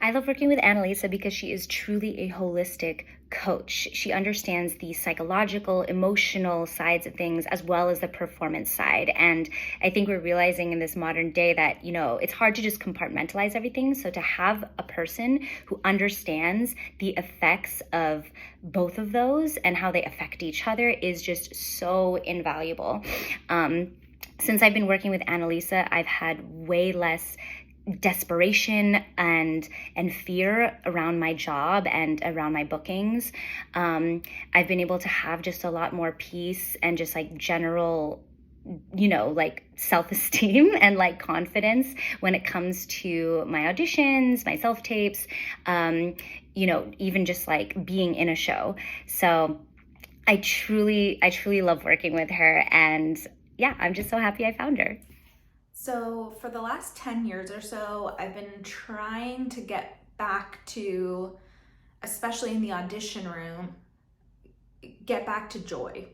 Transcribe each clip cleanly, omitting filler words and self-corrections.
I love working with Analisa because she is truly a holistic coach. She understands the psychological, emotional sides of things as well as the performance side. And I think we're realizing in this modern day that, it's hard to just compartmentalize everything. So to have a person who understands the effects of both of those and how they affect each other is just so invaluable. Since I've been working with Analisa, I've had way less desperation and fear around my job and around my bookings. I've been able to have just a lot more peace and just like general self-esteem and confidence when it comes to my auditions, my self-tapes, even just being in a show. So I truly love working with her, and yeah, I'm just so happy I found her. So for the last 10 years or so, I've been trying to get back to, especially in the audition room, get back to joy.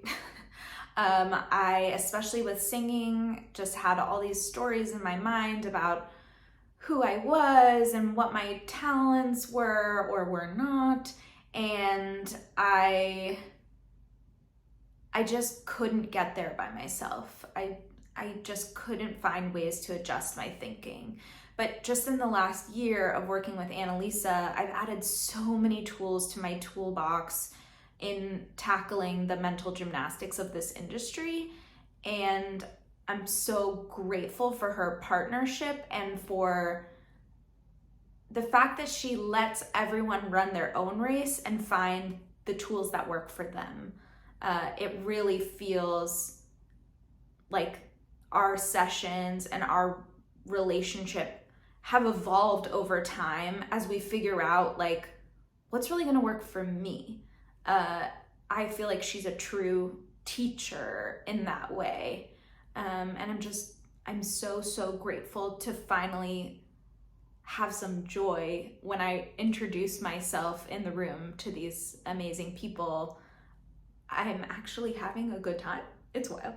I, especially with singing, just had all these stories in my mind about who I was and what my talents were or were not. And I just couldn't get there by myself. I just couldn't find ways to adjust my thinking. But just in the last year of working with Analisa, I've added so many tools to my toolbox in tackling the mental gymnastics of this industry. And I'm so grateful for her partnership and for the fact that she lets everyone run their own race and find the tools that work for them. It really feels like our sessions and our relationship have evolved over time as we figure out what's really going to work for me. I feel like she's a true teacher in that way. And I'm so grateful to finally have some joy when I introduce myself in the room to these amazing people. I'm actually having a good time. It's wild.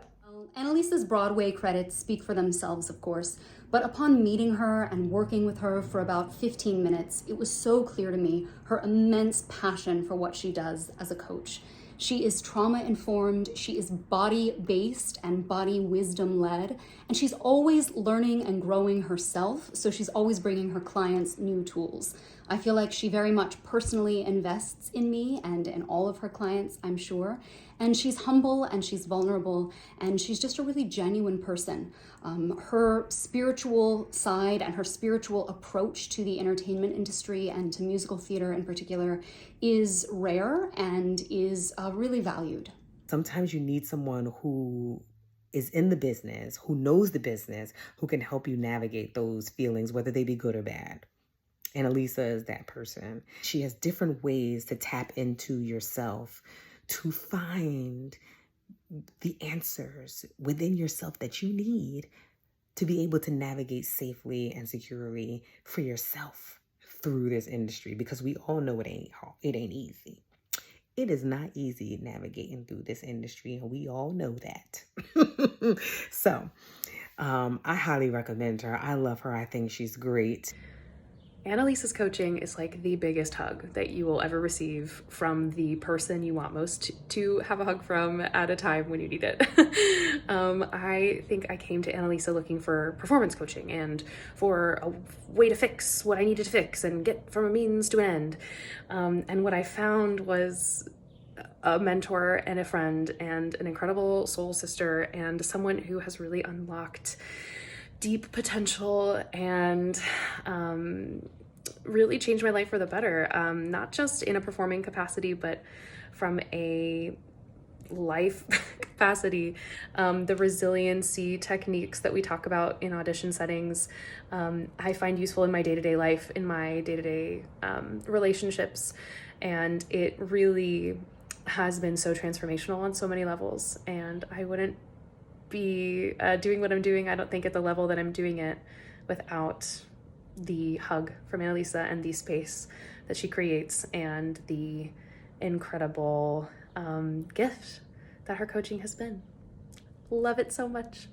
Annalisa's Broadway credits speak for themselves, of course, but upon meeting her and working with her for about 15 minutes, it was so clear to me her immense passion for what she does as a coach. She is trauma-informed, she is body-based and body wisdom-led, and she's always learning and growing herself, so she's always bringing her clients new tools. I feel like she very much personally invests in me and in all of her clients, I'm sure. And she's humble and she's vulnerable and she's just a really genuine person. Her spiritual side and her spiritual approach to the entertainment industry and to musical theater in particular is rare and is really valued. Sometimes you need someone who is in the business, who knows the business, who can help you navigate those feelings, whether they be good or bad. Analisa is that person. She has different ways to tap into yourself, to find the answers within yourself that you need to be able to navigate safely and securely for yourself through this industry, because we all know it ain't easy. It is not easy navigating through this industry, and we all know that. So I highly recommend her. I love her. I think she's great. Analisa's coaching is like the biggest hug that you will ever receive from the person you want most to have a hug from at a time when you need it. I think I came to Analisa looking for performance coaching and for a way to fix what I needed to fix and get from a means to an end. And what I found was a mentor and a friend and an incredible soul sister and someone who has really unlocked deep potential and really changed my life for the better, not just in a performing capacity, but from a life capacity. The resiliency techniques that we talk about in audition settings, I find useful in my day-to-day life, in my day-to-day relationships, and it really has been so transformational on so many levels. And I wouldn't be doing what I'm doing, I don't think, at the level that I'm doing it without the hug from Analisa and the space that she creates and the incredible gift that her coaching has been. Love it so much.